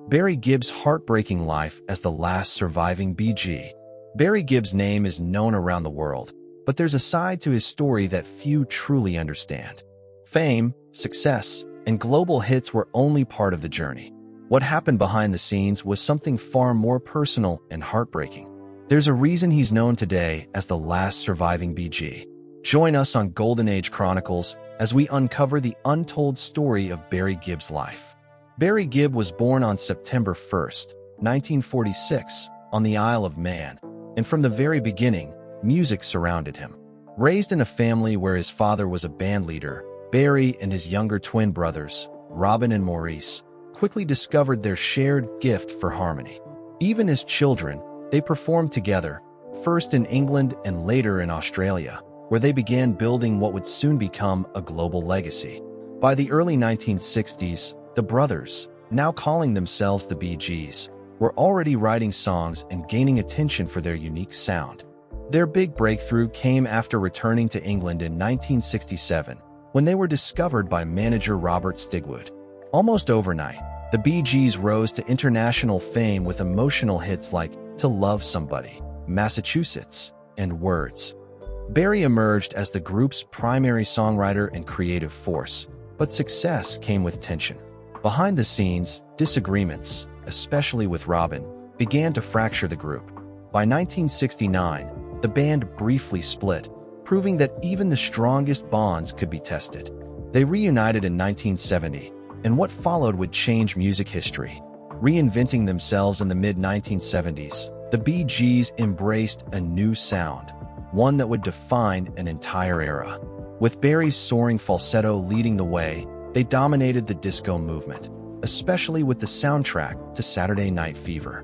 Barry Gibb's heartbreaking life as the last surviving BG. Barry Gibb's name is known around the world, but there's a side to his story that few truly understand. Fame, success, and global hits were only part of the journey. What happened behind the scenes was something far more personal and heartbreaking. There's a reason he's known today as the last surviving BG. Join us on Golden Age Chronicles as we uncover the untold story of Barry Gibb's life. Barry Gibb was born on September 1st, 1946, on the Isle of Man, and from the very beginning, music surrounded him. Raised in a family where his father was a band leader, Barry and his younger twin brothers, Robin and Maurice, quickly discovered their shared gift for harmony. Even as children, they performed together, first in England and later in Australia, where they began building what would soon become a global legacy. By the early 1960s, the brothers, now calling themselves the Bee Gees, were already writing songs and gaining attention for their unique sound. Their big breakthrough came after returning to England in 1967, when they were discovered by manager Robert Stigwood. Almost overnight, the Bee Gees rose to international fame with emotional hits like To Love Somebody, Massachusetts, and Words. Barry emerged as the group's primary songwriter and creative force, but success came with tension. Behind the scenes, disagreements, especially with Robin, began to fracture the group. By 1969, the band briefly split, proving that even the strongest bonds could be tested. They reunited in 1970, and what followed would change music history. Reinventing themselves in the mid-1970s, the Bee Gees embraced a new sound, one that would define an entire era. With Barry's soaring falsetto leading the way, they dominated the disco movement, especially with the soundtrack to Saturday Night Fever.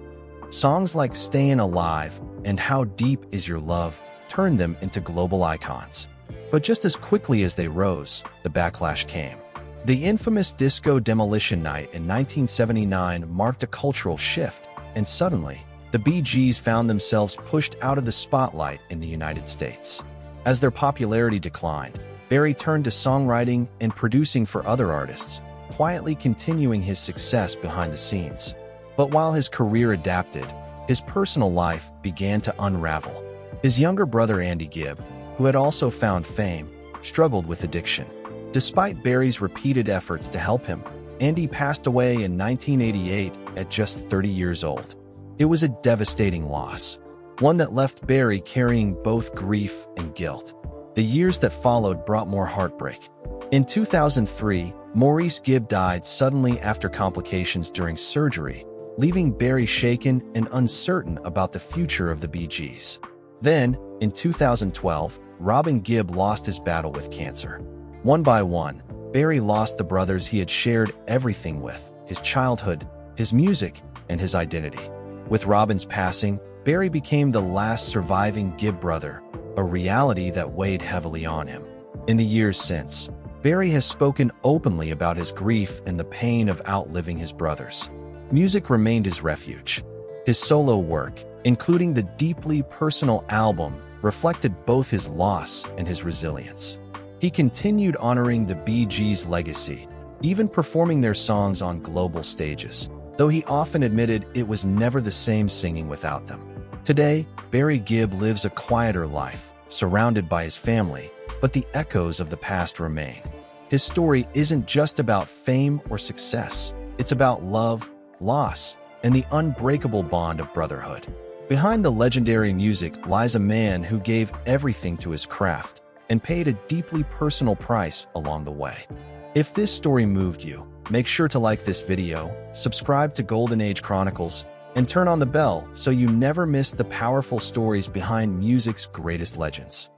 Songs like Stayin' Alive and How Deep Is Your Love turned them into global icons. But just as quickly as they rose, the backlash came. The infamous Disco Demolition Night in 1979 marked a cultural shift, and suddenly, the Bee Gees found themselves pushed out of the spotlight in the United States. As their popularity declined, Barry turned to songwriting and producing for other artists, quietly continuing his success behind the scenes. But while his career adapted, his personal life began to unravel. His younger brother Andy Gibb, who had also found fame, struggled with addiction. Despite Barry's repeated efforts to help him, Andy passed away in 1988 at just 30 years old. It was a devastating loss, one that left Barry carrying both grief and guilt. The years that followed brought more heartbreak. In 2003, Maurice Gibb died suddenly after complications during surgery, leaving Barry shaken and uncertain about the future of the Bee Gees. Then, in 2012, Robin Gibb lost his battle with cancer. One by one, Barry lost the brothers he had shared everything with: his childhood, his music, and his identity. With Robin's passing, Barry became the last surviving Gibb brother, a reality that weighed heavily on him. In the years since, Barry has spoken openly about his grief and the pain of outliving his brothers. Music remained his refuge. His solo work, including the deeply personal album, reflected both his loss and his resilience. He continued honoring the Bee Gees' legacy, even performing their songs on global stages, though he often admitted it was never the same singing without them. Today, Barry Gibb lives a quieter life, surrounded by his family, but the echoes of the past remain. His story isn't just about fame or success. It's about love, loss, and the unbreakable bond of brotherhood. Behind the legendary music lies a man who gave everything to his craft and paid a deeply personal price along the way. If this story moved you, make sure to like this video, subscribe to Golden Age Chronicles, and turn on the bell so you never miss the powerful stories behind music's greatest legends.